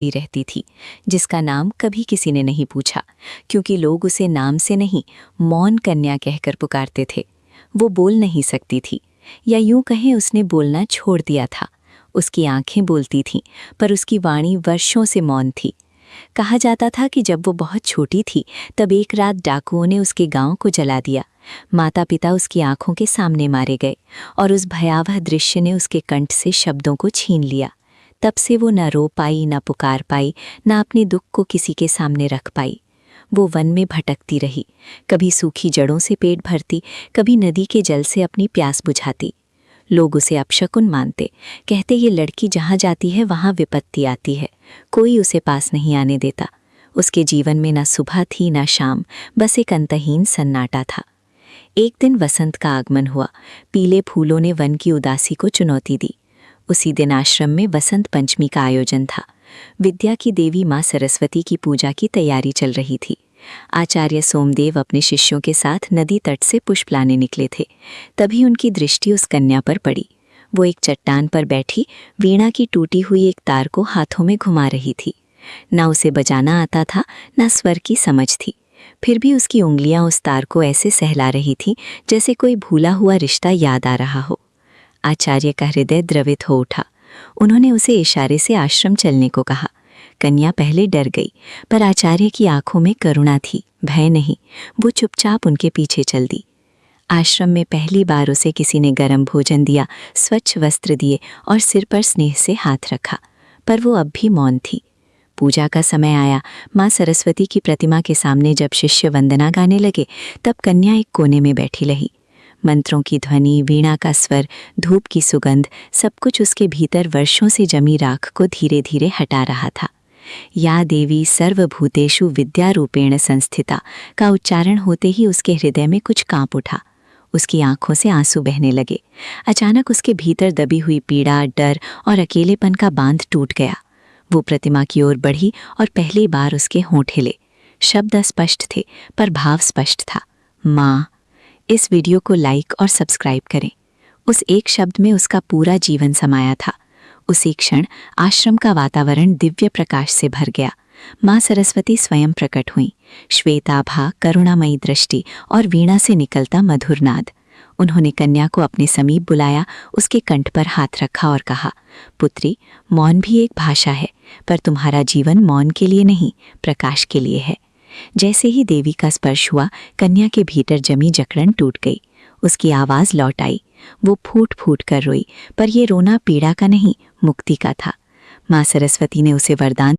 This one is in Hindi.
रहती थी, जिसका नाम कभी किसी ने नहीं पूछा, क्योंकि लोग उसे नाम से नहीं, मौन कन्या कहकर पुकारते थे। वो बोल नहीं सकती थी, या यूं कहें उसने बोलना छोड़ दिया था। उसकी आंखें बोलती थीं, पर उसकी वाणी वर्षों से मौन थी। कहा जाता था कि जब वो बहुत छोटी थी, तब एक रात डाकुओं ने उसके गांव को जला दिया। माता पिता उसकी आंखों के सामने मारे गए, और उस भयावह दृश्य ने उसके कंठ से शब्दों को छीन लिया। तब से वो न रो पाई, न पुकार पाई, न अपने दुख को किसी के सामने रख पाई। वो वन में भटकती रही, कभी सूखी जड़ों से पेट भरती, कभी नदी के जल से अपनी प्यास बुझाती। लोग उसे अपशकुन मानते, कहते ये लड़की जहाँ जाती है वहाँ विपत्ति आती है, कोई उसे पास नहीं आने देता। उसके जीवन में न सुबह थी न शाम, बस एक अंतहीन सन्नाटा था। एक दिन वसंत का आगमन हुआ। पीले फूलों ने वन की उदासी को चुनौती दी। उसी दिन आश्रम में वसंत पंचमी का आयोजन था। विद्या की देवी माँ सरस्वती की पूजा की तैयारी चल रही थी। आचार्य सोमदेव अपने शिष्यों के साथ नदी तट से पुष्प लाने निकले थे। तभी उनकी दृष्टि उस कन्या पर पड़ी। वो एक चट्टान पर बैठी वीणा की टूटी हुई एक तार को हाथों में घुमा रही थी। न उसे बजाना आता था, न स्वर की समझ थी। फिर भी उसकी उंगलियां उस तार को ऐसे सहला रही थीं जैसे कोई भूला हुआ रिश्ता याद आ रहा हो। आचार्य का हृदय द्रवित हो उठा। उन्होंने उसे इशारे से आश्रम चलने को कहा। कन्या पहले डर गई, पर आचार्य की आंखों में करुणा थी, भय नहीं। वो चुपचाप उनके पीछे चल दी। आश्रम में पहली बार उसे किसी ने गर्म भोजन दिया, स्वच्छ वस्त्र दिए और सिर पर स्नेह से हाथ रखा, पर वो अब भी मौन थी। पूजा का समय आया। माँ सरस्वती की प्रतिमा के सामने जब शिष्य वंदना गाने लगे, तब कन्या एक कोने में बैठी रही। मंत्रों की ध्वनि, वीणा का स्वर, धूप की सुगंध, सब कुछ उसके भीतर वर्षों से जमी राख को धीरे धीरे हटा रहा था। या देवी सर्वभूतेषु विद्यारूपेण संस्थिता का उच्चारण होते ही उसके हृदय में कुछ कांप उठा। उसकी आंखों से आंसू बहने लगे। अचानक उसके भीतर दबी हुई पीड़ा, डर और अकेलेपन का बांध टूट गया। वो प्रतिमा की ओर बढ़ी और पहली बार उसके होंठ हिले। शब्द अस्पष्ट थे, पर भाव स्पष्ट था, माँ। इस वीडियो को लाइक और सब्सक्राइब करें। उस एक शब्द में उसका पूरा जीवन समाया था। उसी क्षण आश्रम का वातावरण दिव्य प्रकाश से भर गया। माँ सरस्वती स्वयं प्रकट हुईं, श्वेताभा, करुणामयी दृष्टि और वीणा से निकलता मधुर नाद। उन्होंने कन्या को अपने समीप बुलाया, उसके कंठ पर हाथ रखा और कहा, पुत्री, मौन भी एक भाषा है, पर तुम्हारा जीवन मौन के लिए नहीं, प्रकाश के लिए है। जैसे ही देवी का स्पर्श हुआ, कन्या के भीतर जमी जकड़न टूट गई। उसकी आवाज़ लौट आई। वो फूट फूट कर रोई, पर ये रोना पीड़ा का नहीं, मुक्ति का था। माँ सरस्वती ने उसे वरदान